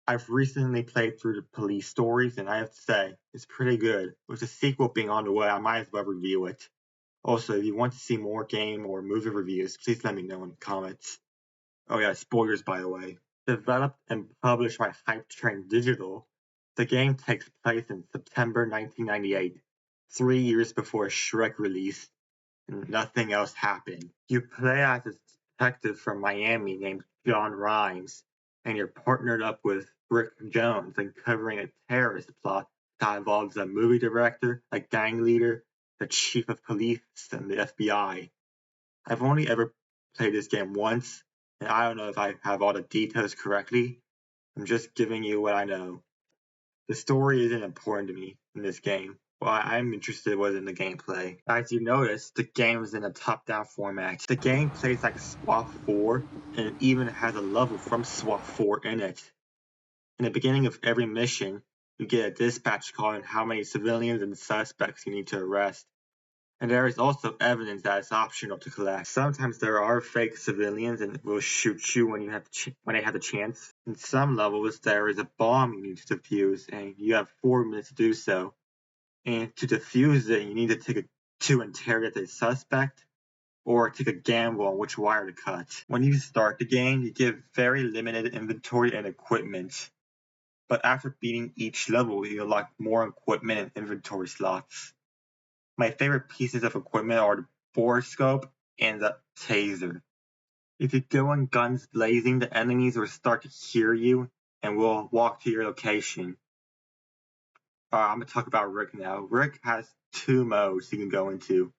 I've recently played through the Police Stories, and I have to say, it's pretty good. With the sequel being on the way, I might as well review it. Also, if you want to see more game or movie reviews, please let me know in the comments. Oh yeah, spoilers by the way. Developed and published by Hype Train Digital, the game takes place in September 1998, 3 years before Shrek released, and nothing else happened. You play as a detective from Miami named John Rhimes, and you're partnered up with Rick Jones uncovering a terrorist plot that involves a movie director, a gang leader, the chief of police, and the FBI. I've only ever played this game once, and I don't know if I have all the details correctly. I'm just giving you what I know. The story isn't important to me in this game. What I'm interested was in the gameplay. As you notice, the game is in a top-down format. The game plays like SWAT 4, and it even has a level from SWAT 4 in it. In the beginning of every mission, you get a dispatch call on how many civilians and suspects you need to arrest. And there is also evidence that it's optional to collect. Sometimes there are fake civilians and will shoot you when they have the chance. In some levels, there is a bomb you need to defuse, and you have 4 minutes to do so. And to defuse it, you need to interrogate the suspect or take a gamble on which wire to cut. When you start the game, you get very limited inventory and equipment. But after beating each level, you unlock more equipment and inventory slots. My favorite pieces of equipment are the borescope and the taser. If you go in guns blazing, the enemies will start to hear you and will walk to your location. I'm going to talk about Rick now. Rick has 2 modes he can go into.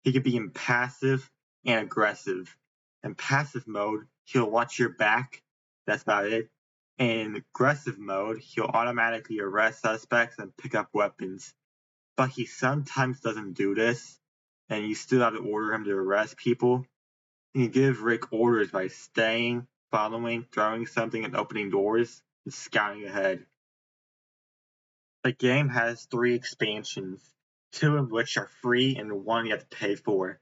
He can be in passive and aggressive. In passive mode, he'll watch your back. That's about it. In aggressive mode, he'll automatically arrest suspects and pick up weapons. But he sometimes doesn't do this, and you still have to order him to arrest people. You give Rick orders by staying, following, throwing something, and opening doors, and scouting ahead. The game has 3 expansions, 2 of which are free and 1 you have to pay for.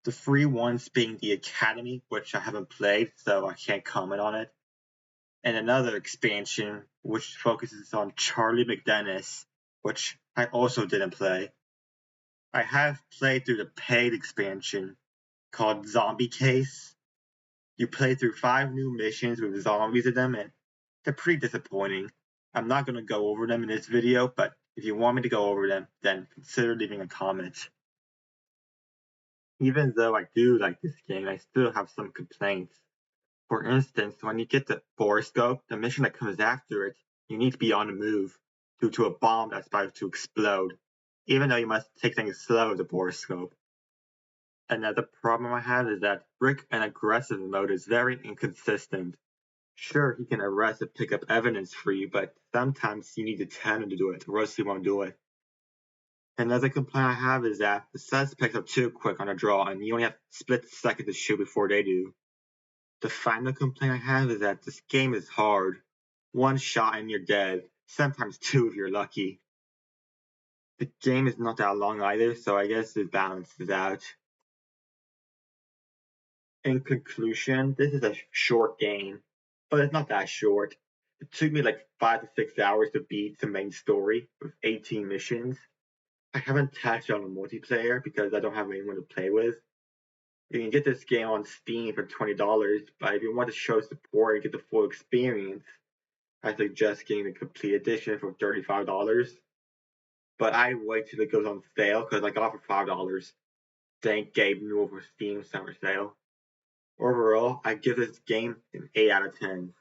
The free ones being the Academy, which I haven't played, so I can't comment on it, and another expansion which focuses on Charlie McDennis, which I also didn't play. I have played through the paid expansion called Zombie Case. You play through 5 new missions with zombies in them, and they're pretty disappointing. I'm not going to go over them in this video, but if you want me to go over them, then consider leaving a comment. Even though I do like this game, I still have some complaints. For instance, when you get the borescope, the mission that comes after it, you need to be on the move due to a bomb that's about to explode, even though you must take things slow with the borescope. Another problem I have is that Rick in aggressive mode is very inconsistent. Sure, he can arrest and pick up evidence for you, but sometimes you need to tell him to do it, or else he won't do it. Another complaint I have is that the suspects are too quick on a draw, and you only have a split second to shoot before they do. The final complaint I have is that this game is hard. 1 shot and you're dead, sometimes 2 if you're lucky. The game is not that long either, so I guess it balances out. In conclusion, this is a short game, but it's not that short. It took me like 5 to 6 hours to beat the main story with 18 missions. I haven't touched on the multiplayer because I don't have anyone to play with. You can get this game on Steam for $20, but if you want to show support and get the full experience, I suggest getting the complete edition for $35. But I wait till it goes on sale because I got it for $5. Thank Gabe Newell for Steam Summer Sale. Overall, I give this game an 8 out of 10.